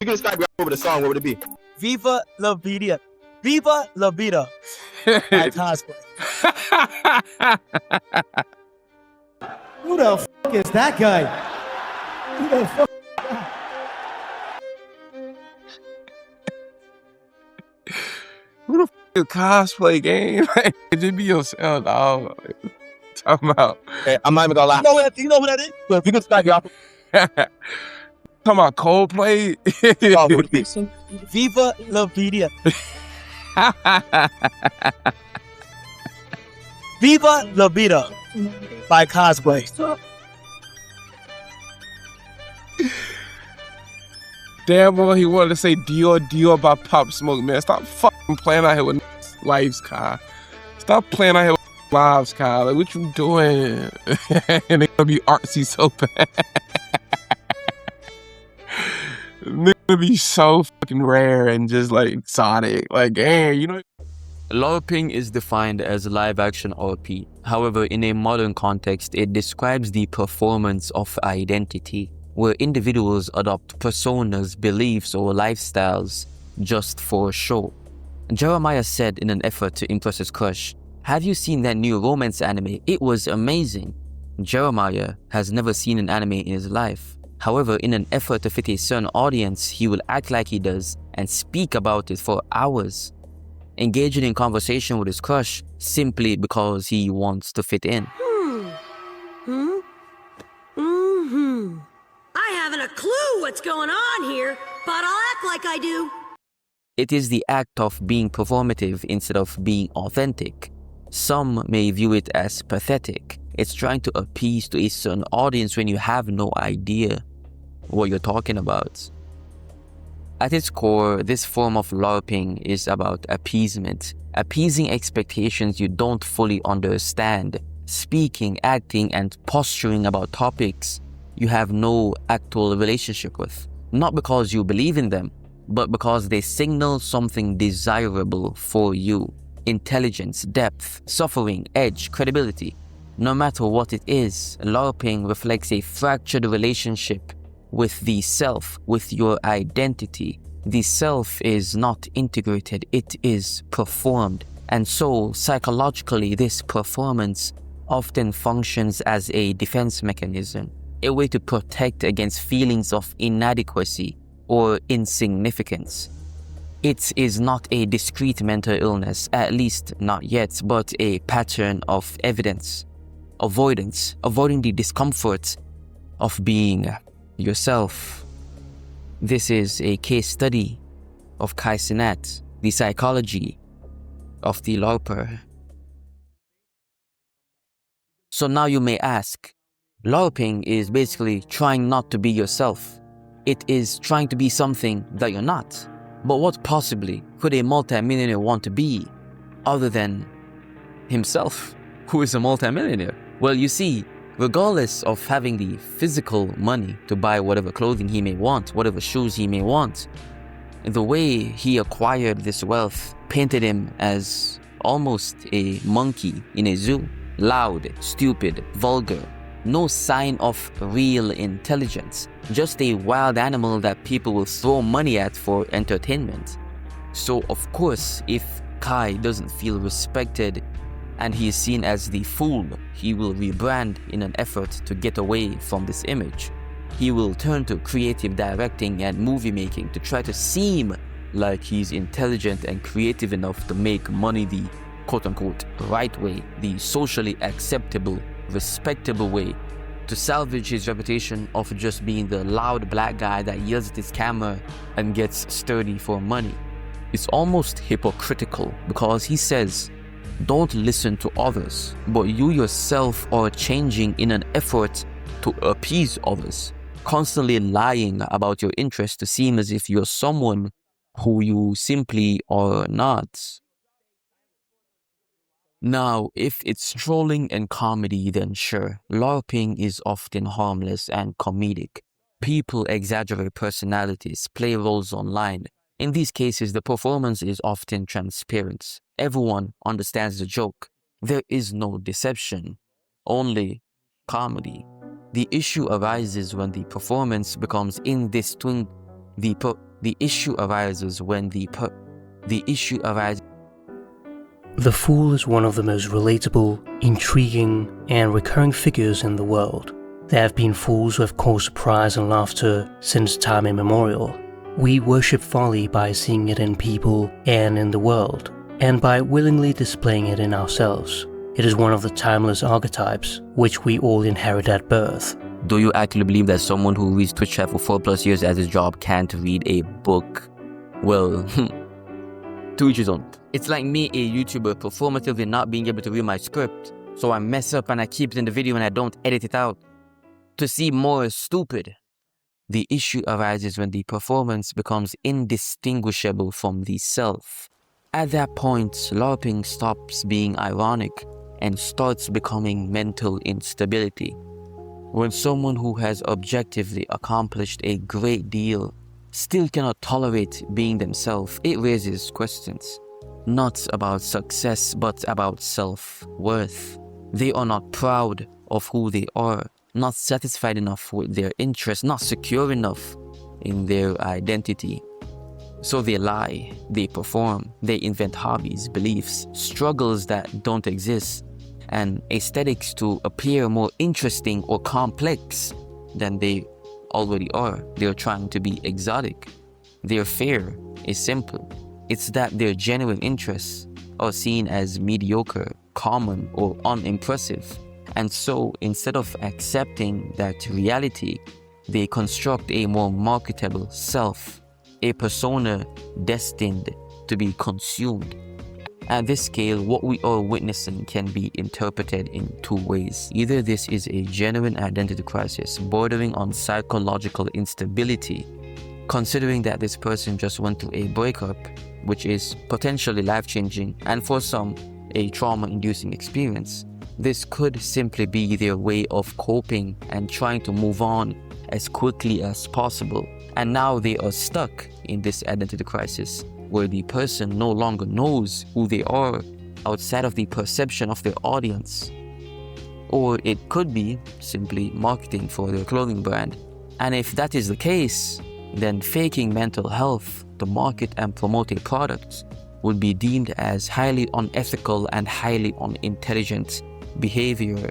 You can describe over the song, what would it be? Viva la vida. Viva la vida. By cosplay. Who the fuck is that guy? Who the fuck? Who the fuck is cosplay game? Just be yourself, dog. Talking about. Hey, I'm not even gonna lie. You know who that is? Well, if you can describe your Talking about Coldplay. song, what would it be? Viva la vida. Viva la vida. By cosplay. Damn, boy, he wanted to say Dior by Pop Smoke, man. Stop fucking playing out here with lives, Kyle. Stop playing out here with lives, Kyle. Like, what you doing? And they gonna be artsy so bad. They're gonna be so fucking rare and just like exotic. Like, hey, you know. Larping is defined as live-action RP. However, in a modern context, it describes the performance of identity, where individuals adopt personas, beliefs, or lifestyles just for show. Jeremiah said in an effort to impress his crush, "Have you seen that new romance anime? It was amazing." Jeremiah has never seen an anime in his life. However, in an effort to fit a certain audience, he will act like he does and speak about it for hours, engaging in conversation with his crush simply because he wants to fit in. I haven't a clue what's going on here, but I'll act like I do. It is the act of being performative instead of being authentic. Some may view it as pathetic. It's trying to appease to a certain audience when you have no idea what you're talking about. At its core, this form of LARPing is about appeasement, appeasing expectations you don't fully understand, speaking, acting, and posturing about topics you have no actual relationship with, not because you believe in them, but because they signal something desirable for you. Intelligence, depth, suffering, edge, credibility. No matter what it is, LARPing reflects a fractured relationship with the self, with your identity. The self is not integrated, it is performed. And so, psychologically, this performance often functions as a defense mechanism, a way to protect against feelings of inadequacy or insignificance. It is not a discrete mental illness, at least not yet, but a pattern of evidence, avoidance, avoiding the discomfort of being yourself. This is a case study of Cenat, the psychology of the Larper. So now you may ask, LARPing is basically trying not to be yourself. It is trying to be something that you're not. But what possibly could a multimillionaire want to be other than himself, who is a multimillionaire? Well, you see, regardless of having the physical money to buy whatever clothing he may want, whatever shoes he may want, the way he acquired this wealth painted him as almost a monkey in a zoo. Loud, stupid, vulgar. No sign of real intelligence. Just a wild animal that people will throw money at for entertainment. So of course, if Kai doesn't feel respected and he is seen as the fool, he will rebrand in an effort to get away from this image. He will turn to creative directing and movie making to try to seem like he's intelligent and creative enough to make money the quote-unquote right way, the socially acceptable, respectable way, to salvage his reputation of just being the loud black guy that yells at his camera and gets sturdy for money. It's almost hypocritical because he says, don't listen to others, but you yourself are changing in an effort to appease others, constantly lying about your interests to seem as if you're someone who you simply are not. Now, if it's trolling and comedy, then sure, LARPing is often harmless and comedic. People exaggerate personalities, play roles online. In these cases, the performance is often transparent. Everyone understands the joke. There is no deception, only comedy. The issue arises when the performance becomes indistinguishable The issue arises when the issue arises. The Fool is one of the most relatable, intriguing, and recurring figures in the world. There have been fools who have caused surprise and laughter since time immemorial. We worship folly by seeing it in people and in the world, and by willingly displaying it in ourselves. It is one of the timeless archetypes which we all inherit at birth. Do you actually believe that someone who reads Twitch chat for 4+ years as his job can't read a book? Well, to each his own. It's like me, a YouTuber, performatively not being able to read my script, so I mess up and I keep it in the video and I don't edit it out to seem more stupid. The issue arises when the performance becomes indistinguishable from the self. At that point, LARPing stops being ironic and starts becoming mental instability. When someone who has objectively accomplished a great deal still cannot tolerate being themselves, it raises questions. Not about success, but about self-worth. They are not proud of who they are, not satisfied enough with their interests, not secure enough in their identity. So they lie, they perform, they invent hobbies, beliefs, struggles that don't exist, and aesthetics to appear more interesting or complex than they already are. They're trying to be exotic. Their fear is simple. It's that their genuine interests are seen as mediocre, common, or unimpressive. And so, instead of accepting that reality, they construct a more marketable self, a persona destined to be consumed. At this scale, what we are witnessing can be interpreted in two ways. Either this is a genuine identity crisis bordering on psychological instability, considering that this person just went through a breakup, which is potentially life-changing, and for some, a trauma-inducing experience. This could simply be their way of coping and trying to move on as quickly as possible. And now they are stuck in this identity crisis, where the person no longer knows who they are outside of the perception of their audience. Or it could be simply marketing for their clothing brand. And if that is the case, then faking mental health to market and promote a product would be deemed as highly unethical and highly unintelligent behavior.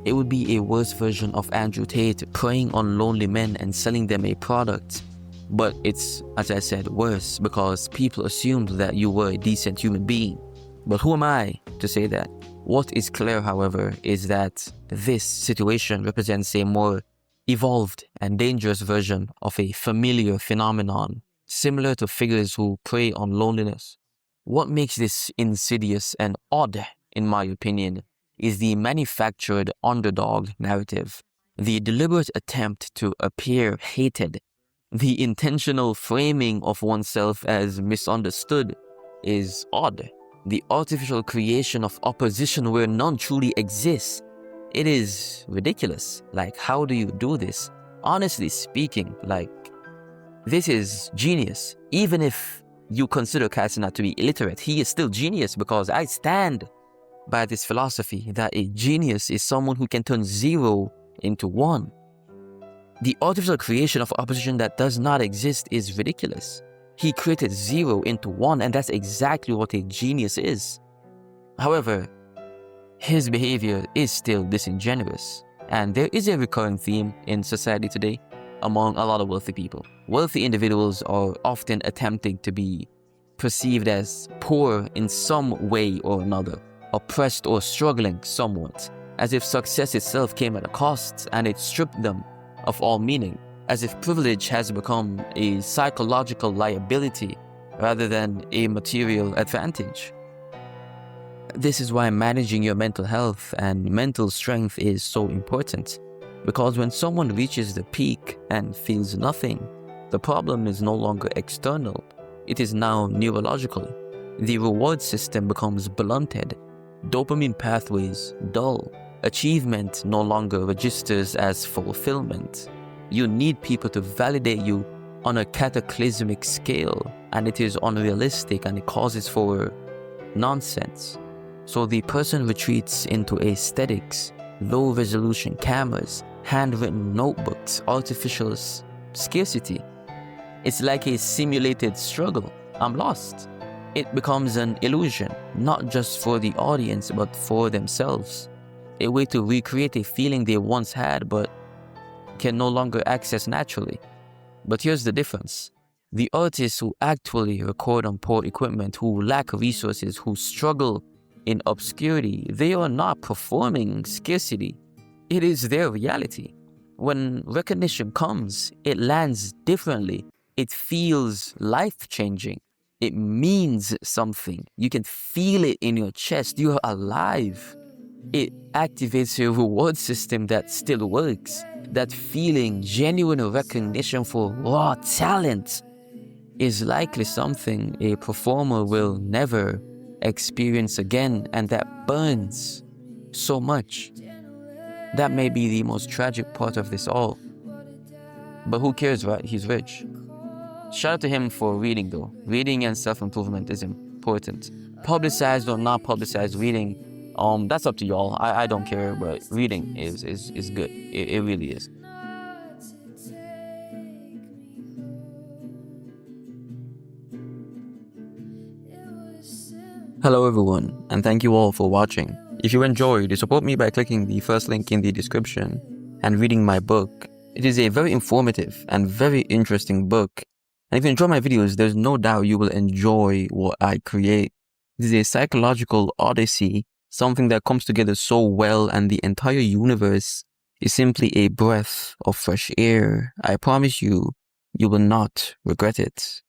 It would be a worse version of Andrew Tate preying on lonely men and selling them a product. But it's, as I said, worse because people assumed that you were a decent human being. But who am I to say that? What is clear, however, is that this situation represents a more evolved and dangerous version of a familiar phenomenon, similar to figures who prey on loneliness. What makes this insidious and odd, in my opinion, is the manufactured underdog narrative, the deliberate attempt to appear hated. The intentional framing of oneself as misunderstood is odd. The artificial creation of opposition where none truly exists. It is ridiculous. Like, how do you do this? Honestly speaking, like, this is genius. Even if you consider Cenat to be illiterate, he is still genius because I stand by this philosophy that a genius is someone who can turn 0 into 1. The artificial creation of opposition that does not exist is ridiculous. He created 0 into 1, and that's exactly what a genius is. However, his behavior is still disingenuous, and there is a recurring theme in society today among a lot of wealthy people. Wealthy individuals are often attempting to be perceived as poor in some way or another, oppressed or struggling somewhat, as if success itself came at a cost and it stripped them of all meaning, as if privilege has become a psychological liability rather than a material advantage. This is why managing your mental health and mental strength is so important, because when someone reaches the peak and feels nothing, the problem is no longer external, it is now neurological. The reward system becomes blunted, dopamine pathways dull, achievement no longer registers as fulfillment. You need people to validate you on a cataclysmic scale, and it is unrealistic and it causes for nonsense. So the person retreats into aesthetics, low resolution cameras, handwritten notebooks, artificial scarcity. It's like a simulated struggle. I'm lost. It becomes an illusion, not just for the audience, but for themselves. A way to recreate a feeling they once had, but can no longer access naturally. But here's the difference. The artists who actually record on poor equipment, who lack resources, who struggle in obscurity, they are not performing scarcity. It is their reality. When recognition comes, it lands differently. It feels life-changing. It means something. You can feel it in your chest. You are alive. It activates a reward system that still works. That feeling, genuine recognition for raw talent, is likely something a performer will never experience again, and that burns so much. That may be the most tragic part of this all. But who cares, right? He's rich. Shout out to him for reading though. Reading and self-improvement is important. Publicized or not publicized reading, that's up to y'all. I don't care, but reading is good. It really is. Hello everyone, and thank you all for watching. If you enjoyed, support me by clicking the first link in the description and reading my book. It is a very informative and very interesting book. And if you enjoy my videos, there's no doubt you will enjoy what I create. It is a psychological odyssey, something that comes together so well, and the entire universe is simply a breath of fresh air. I promise you, you will not regret it.